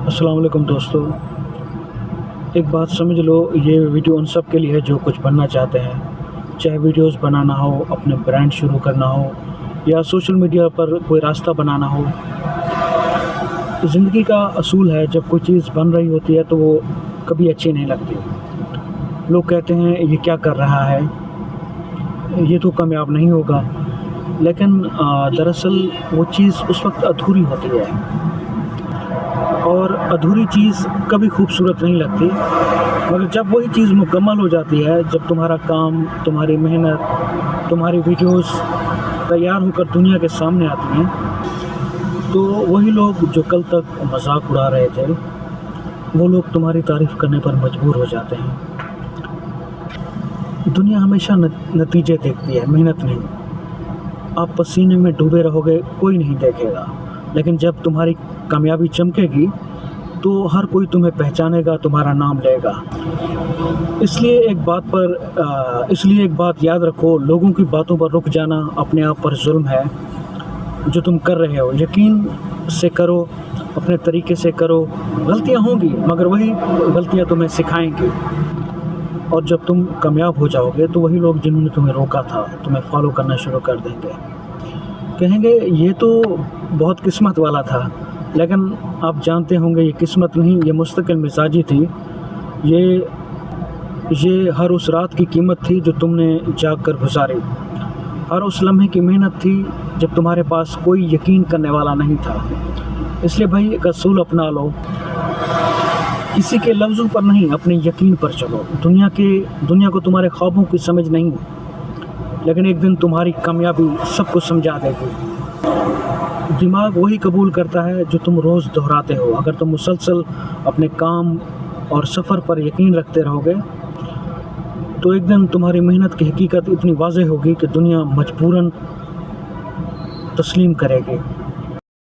السلام علیکم دوستو، ایک بات سمجھ لو، یہ ویڈیو ان سب کے لیے ہے جو کچھ بننا چاہتے ہیں، چاہے ویڈیوز بنانا ہو، اپنے برانڈ شروع کرنا ہو یا سوشل میڈیا پر کوئی راستہ بنانا ہو۔ زندگی کا اصول ہے، جب کوئی چیز بن رہی ہوتی ہے تو وہ کبھی اچھی نہیں لگتی۔ لوگ کہتے ہیں یہ کیا کر رہا ہے، یہ تو کامیاب نہیں ہوگا، لیکن دراصل وہ چیز اس وقت ادھوری ہوتی ہے، اور ادھوری چیز کبھی خوبصورت نہیں لگتی، مگر جب وہی چیز مکمل ہو جاتی ہے، جب تمہارا کام، تمہاری محنت، تمہاری ویڈیوز تیار ہو کر دنیا کے سامنے آتی ہیں، تو وہی لوگ جو کل تک مذاق اڑا رہے تھے، وہ لوگ تمہاری تعریف کرنے پر مجبور ہو جاتے ہیں۔ دنیا ہمیشہ نتیجے دیکھتی ہے، محنت نہیں۔ آپ پسینے میں ڈوبے رہو گے، کوئی نہیں دیکھے گا، لیکن جب تمہاری کامیابی چمکے گی تو ہر کوئی تمہیں پہچانے گا، تمہارا نام لے گا۔ اس لیے ایک بات یاد رکھو، لوگوں کی باتوں پر رک جانا اپنے آپ پر ظلم ہے۔ جو تم کر رہے ہو، یقین سے کرو، اپنے طریقے سے کرو۔ غلطیاں ہوں گی، مگر وہی غلطیاں تمہیں سکھائیں گی، اور جب تم کامیاب ہو جاؤ گے تو وہی لوگ جنہوں نے تمہیں روکا تھا، تمہیں فالو کرنا شروع کر دیں گے، کہیں گے یہ تو بہت قسمت والا تھا۔ لیکن آپ جانتے ہوں گے یہ قسمت نہیں، یہ مستقل مزاجی تھی۔ یہ ہر اس رات کی قیمت تھی جو تم نے جاگ کر گزاری، ہر اس لمحے کی محنت تھی جب تمہارے پاس کوئی یقین کرنے والا نہیں تھا۔ اس لیے بھائی، ایک اصول اپنا لو، کسی کے لفظوں پر نہیں، اپنے یقین پر چلو۔ دنیا کو تمہارے خوابوں کی سمجھ نہیں، لیکن ایک دن تمہاری کامیابی سب کو سمجھا دے گی۔ دماغ وہی قبول کرتا ہے جو تم روز دہراتے ہو۔ اگر تم مسلسل اپنے کام اور سفر پر یقین رکھتے رہو گے تو ایک دن تمہاری محنت کی حقیقت اتنی واضح ہوگی کہ دنیا مجبوراً تسلیم کرے گی۔